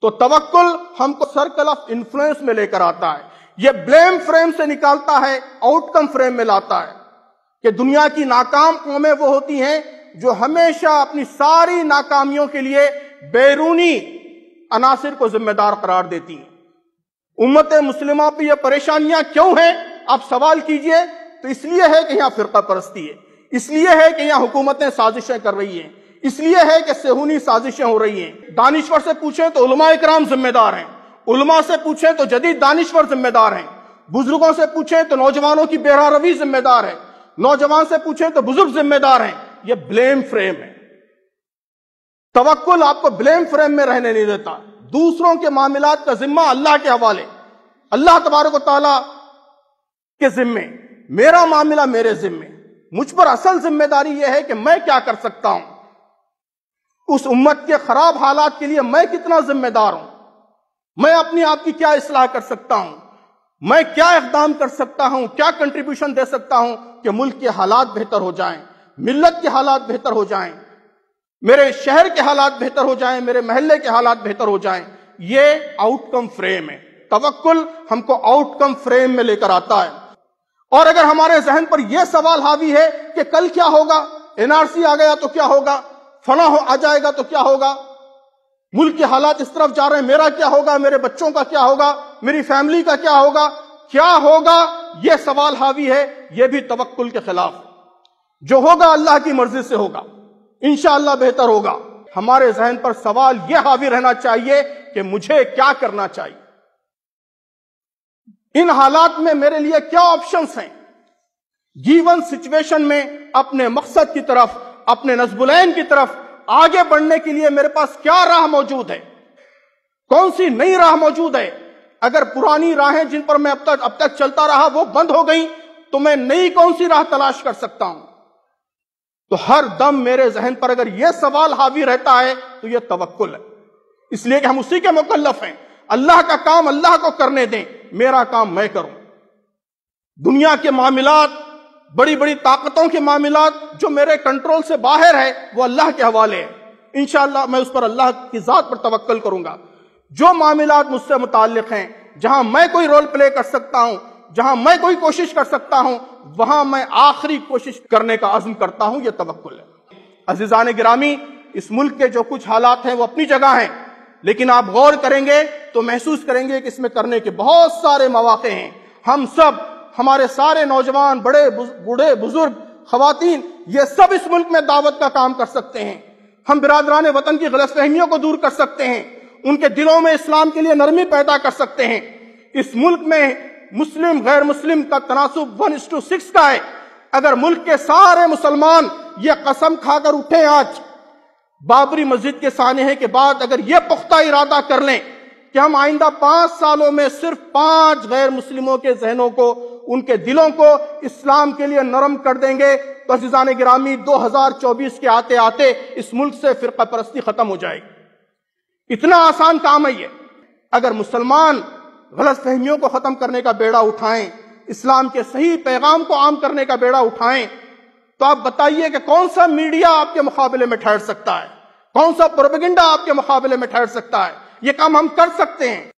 تو توکل ہم کو سرکل آف انفلوئنس میں لے کر آتا ہے، یہ بلیم فریم سے نکالتا ہے، آؤٹ کم فریم میں لاتا ہے کہ دنیا کی ناکام قومیں وہ ہوتی ہیں جو ہمیشہ اپنی ساری ناکامیوں کے لیے بیرونی عناصر کو ذمہ دار قرار دیتی ہیں۔ امت مسلمہ پہ یہ پریشانیاں کیوں ہیں؟ آپ سوال کیجئے تو اس لیے ہے کہ یہاں فرقہ پرستی ہے، اس لیے ہے کہ یہاں حکومتیں سازشیں کر رہی ہیں، اس لیے ہے کہ صہیونی سازشیں ہو رہی ہیں۔ دانشور سے پوچھیں تو علماء اکرام ذمہ دار ہیں، علماء سے پوچھیں تو جدید دانشور ذمہ دار ہیں، بزرگوں سے پوچھیں تو نوجوانوں کی بے روی ذمہ دار ہے، نوجوان سے پوچھیں تو بزرگ ذمہ دار ہیں۔ یہ بلیم فریم ہے۔ توکل آپ کو بلیم فریم میں رہنے نہیں دیتا، دوسروں کے معاملات کا ذمہ اللہ کے حوالے، اللہ تبارک و تعالیٰ کے ذمے، میرا معاملہ میرے ذمے، مجھ پر اصل ذمہ داری یہ ہے کہ میں کیا کر سکتا ہوں، اس امت کے خراب حالات کے لیے میں کتنا ذمہ دار ہوں، میں اپنی آپ کی کیا اصلاح کر سکتا ہوں، میں کیا اقدام کر سکتا ہوں، کیا کنٹریبیوشن دے سکتا ہوں کہ ملک کے حالات بہتر ہو جائیں، ملت کے حالات بہتر ہو جائیں، میرے شہر کے حالات بہتر ہو جائیں، میرے محلے کے حالات بہتر ہو جائیں۔ یہ آؤٹ کم فریم ہے۔ توکل ہم کو آؤٹ کم فریم میں لے کر آتا ہے۔ اور اگر ہمارے ذہن پر یہ سوال حاوی ہے کہ کل کیا ہوگا، NRC آ گیا تو کیا ہوگا، فلاں آ جائے گا تو کیا ہوگا، ملک کے حالات اس طرف جا رہے ہیں، میرا کیا ہوگا، میرے بچوں کا کیا ہوگا، میری فیملی کا کیا ہوگا، کیا ہوگا، یہ سوال حاوی ہے، یہ بھی توکل کے خلاف ہے۔ جو ہوگا اللہ کی مرضی سے ہوگا، انشاءاللہ بہتر ہوگا۔ ہمارے ذہن پر سوال یہ حاوی رہنا چاہیے کہ مجھے کیا کرنا چاہیے، ان حالات میں میرے لیے کیا آپشنز ہیں، گیون سچویشن میں اپنے مقصد کی طرف، اپنے نصب العین کی طرف آگے بڑھنے کے لیے میرے پاس کیا راہ موجود ہے، کون سی نئی راہ موجود ہے۔ اگر پرانی راہیں جن پر میں اب تک چلتا رہا وہ بند ہو گئیں تو میں نئی کون سی راہ تلاش کر سکتا ہوں۔ تو ہر دم میرے ذہن پر اگر یہ سوال حاوی رہتا ہے تو یہ توکل ہے، اس لیے کہ ہم اسی کے مکلف ہیں۔ اللہ کا کام اللہ کو کرنے دیں، میرا کام میں کروں۔ دنیا کے معاملات، بڑی بڑی طاقتوں کے معاملات جو میرے کنٹرول سے باہر ہے وہ اللہ کے حوالے ہے، انشاءاللہ میں اس پر اللہ کی ذات پر توکل کروں گا۔ جو معاملات مجھ سے متعلق ہیں، جہاں میں کوئی رول پلے کر سکتا ہوں، جہاں میں کوئی کوشش کر سکتا ہوں، وہاں میں آخری کوشش کرنے کا عزم کرتا ہوں، یہ توکل ہے۔ عزیزان گرامی، اس ملک کے جو کچھ حالات ہیں وہ اپنی جگہ ہیں، لیکن آپ غور کریں گے تو محسوس کریں گے کہ اس میں کرنے کے بہت سارے مواقع ہیں۔ ہم سب، ہمارے سارے نوجوان، بوڑھے بزرگ، خواتین، یہ سب اس ملک میں دعوت کا کام کر سکتے ہیں۔ ہم برادران وطن کی غلط فہمیوں کو دور کر سکتے ہیں، ان کے دلوں میں اسلام کے لیے نرمی پیدا کر سکتے ہیں۔ اس ملک میں مسلم غیر مسلم کا تناسب 1:6 کا ہے۔ اگر ملک کے سارے مسلمان یہ قسم کھا کر اٹھیں آج بابری مسجد کے سانحے کے بعد، اگر یہ پختہ ارادہ کر لیں کہ ہم آئندہ 5 سالوں میں صرف 5 غیر مسلموں کے ذہنوں کو، ان کے دلوں کو اسلام کے لیے نرم کر دیں گے تو عزیزان گرامی 2024 کے آتے آتے اس ملک سے فرقہ پرستی ختم ہو جائے گی۔ اتنا آسان کام ہے یہ۔ اگر مسلمان غلط فہمیوں کو ختم کرنے کا بیڑا اٹھائیں، اسلام کے صحیح پیغام کو عام کرنے کا بیڑا اٹھائیں، تو آپ بتائیے کہ کون سا میڈیا آپ کے مقابلے میں ٹھہر سکتا ہے، کون سا پروپیگنڈا آپ کے مقابلے میں ٹھہر سکتا ہے۔ یہ کام ہم کر سکتے ہیں۔